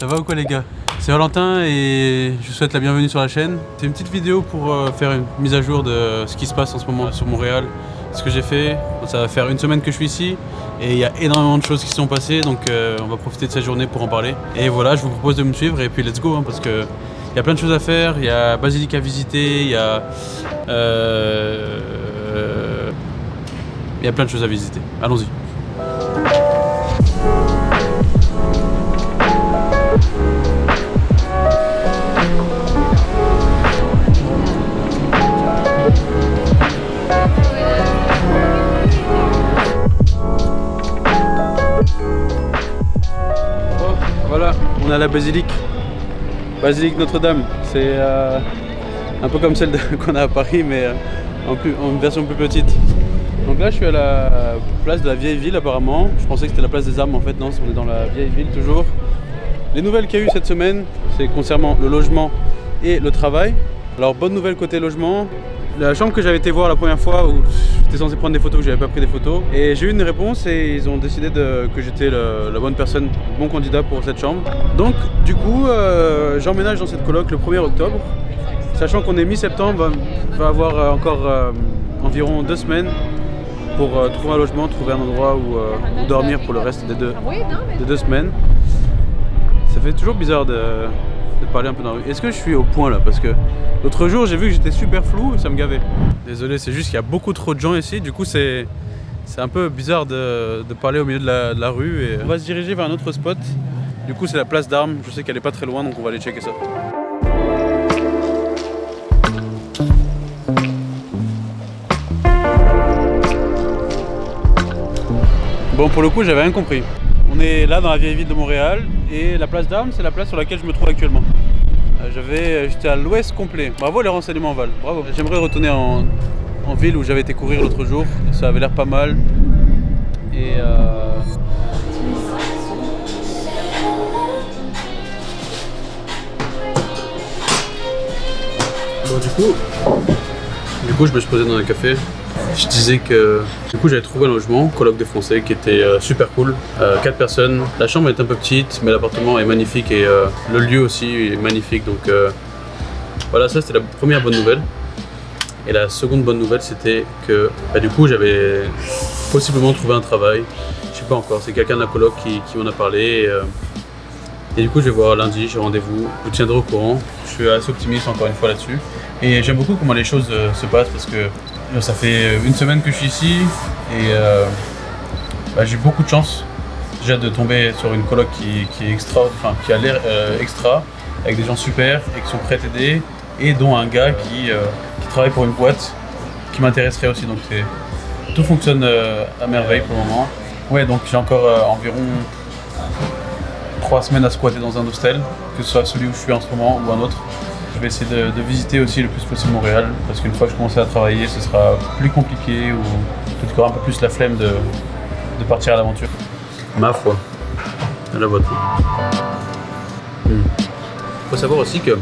Ça va ou quoi les gars? C'est Valentin et je vous souhaite la bienvenue sur la chaîne. C'est une petite vidéo pour faire une mise à jour de ce qui se passe en ce moment sur Montréal. Ce que j'ai fait, ça va faire une semaine que je suis ici et il y a énormément de choses qui se sont passées, donc on va profiter de cette journée pour en parler. Et voilà, je vous propose de me suivre et puis let's go, hein, parce que il y a plein de choses à faire. Il y a Basilique à visiter, il y a plein de choses à visiter. Allons-y. Voilà, on est à la basilique Notre-Dame. C'est un peu comme celle qu'on a à Paris, mais en version plus petite. Donc là, je suis à la place de la vieille ville apparemment. Je pensais que c'était la place des Armes, en fait non, on est dans la vieille ville toujours. Les nouvelles qu'il y a eu cette semaine, c'est concernant le logement et le travail. Alors bonne nouvelle côté logement, la chambre que j'avais été voir la première fois où j'étais censé prendre des photos, que j'avais pas pris des photos, et j'ai eu une réponse et ils ont décidé que j'étais la bonne personne, le bon candidat pour cette chambre. Donc du coup j'emménage dans cette coloc le 1er octobre, sachant qu'on est mi-septembre, va avoir encore environ 2 semaines pour trouver un logement, trouver un endroit où dormir pour le reste des deux semaines. Ça fait toujours bizarre de parler un peu dans la rue. Est-ce que je suis au point là? Parce que l'autre jour j'ai vu que j'étais super flou et ça me gavait. Désolé, c'est juste qu'il y a beaucoup trop de gens ici, du coup c'est un peu bizarre de parler au milieu de la rue. Et on va se diriger vers un autre spot. Du coup c'est la place d'Armes, je sais qu'elle est pas très loin, donc on va aller checker ça. Bon, pour le coup j'avais rien compris. On est là dans la vieille ville de Montréal et la place d'Armes, c'est la place sur laquelle je me trouve actuellement. J'étais à l'ouest complet. Bravo les renseignements Val, bravo. J'aimerais retourner en ville où j'avais été courir l'autre jour. Ça avait l'air pas mal. Et bon, du coup je me suis posé dans un café. Je disais que du coup j'avais trouvé un logement, coloc des Français, qui était super cool, 4 personnes. La chambre est un peu petite, mais l'appartement est magnifique et le lieu aussi est magnifique. Donc voilà, ça c'était la première bonne nouvelle. Et la seconde bonne nouvelle, c'était que du coup j'avais possiblement trouvé un travail. Je sais pas encore, c'est quelqu'un de la coloc qui m'en a parlé. Et du coup je vais voir lundi, j'ai rendez-vous, je vous tiendrai au courant. Je suis assez optimiste encore une fois là-dessus. Et j'aime beaucoup comment les choses se passent parce que ça fait une semaine que je suis ici et j'ai beaucoup de chance déjà de tomber sur une coloc qui est extra, enfin qui a l'air extra, avec des gens super et qui sont prêts à t'aider, et dont un gars qui travaille pour une boîte qui m'intéresserait aussi. Donc tout fonctionne à merveille pour le moment. Ouais, donc j'ai encore environ 3 semaines à squatter dans un hostel, que ce soit celui où je suis en ce moment ou un autre. Je vais essayer de visiter aussi le plus possible Montréal, parce qu'une fois que je commence à travailler, ce sera plus compliqué ou peut-être qu'il y aura un peu plus la flemme de partir à l'aventure. Ma foi, à la vôtre. Faut savoir aussi que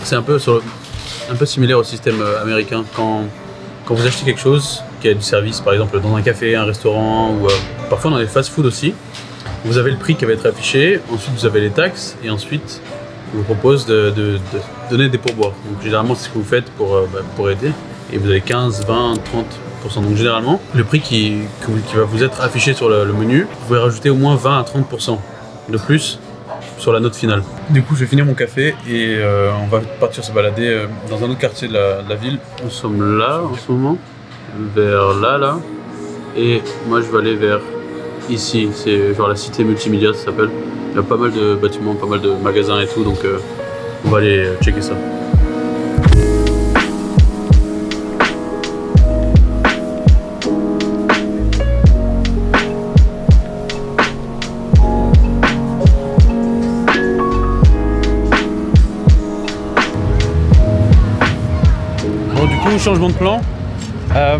c'est un peu similaire au système américain. Quand vous achetez quelque chose, qui a du service, par exemple dans un café, un restaurant ou parfois dans les fast-food aussi, vous avez le prix qui va être affiché, ensuite vous avez les taxes et ensuite je vous propose de donner des pourboires. Donc généralement c'est ce que vous faites pour aider, et vous avez 15, 20, 30%. Donc généralement le prix qui va vous être affiché sur le menu, vous pouvez rajouter au moins 20 à 30% de plus sur la note finale. Du coup je vais finir mon café et on va partir se balader dans un autre quartier de la ville. Nous sommes là en ce moment, vers là, et moi je vais aller vers ici, c'est genre la cité multimédia ça s'appelle. Il y a pas mal de bâtiments, pas mal de magasins et tout, donc on va aller checker ça. Bon, du coup, changement de plan.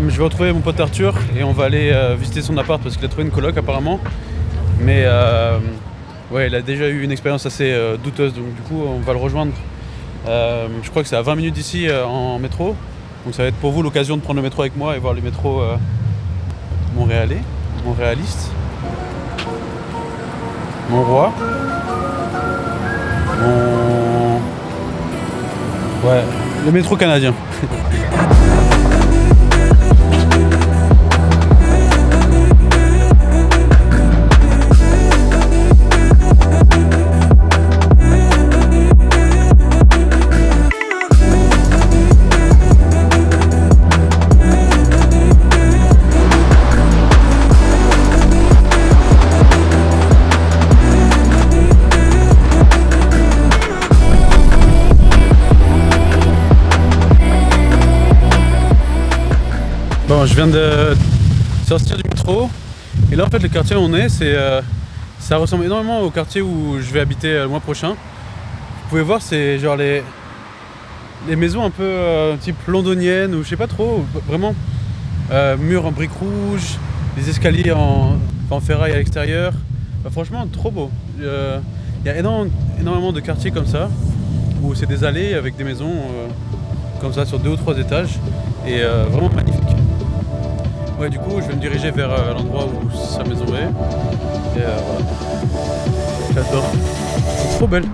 Je vais retrouver mon pote Arthur et on va aller visiter son appart parce qu'il a trouvé une coloc apparemment. Mais ouais, il a déjà eu une expérience assez douteuse, donc du coup on va le rejoindre. Je crois que c'est à 20 minutes d'ici en métro. Donc ça va être pour vous l'occasion de prendre le métro avec moi et voir les métros montréalistes. Mon roi. Ouais, le métro canadien. Bon, je viens de sortir du métro et là en fait le quartier où on est, ça ressemble énormément au quartier où je vais habiter le mois prochain. Vous pouvez voir, c'est genre les maisons un peu type londonienne ou je sais pas trop, vraiment murs en briques rouges, des escaliers en ferraille à l'extérieur. Franchement trop beau. Il y a énormément de quartiers comme ça où c'est des allées avec des maisons comme ça sur 2 ou 3 étages et vraiment magnifique. Ouais, du coup je vais me diriger vers l'endroit où sa maison est et voilà. J'adore, c'est trop belle.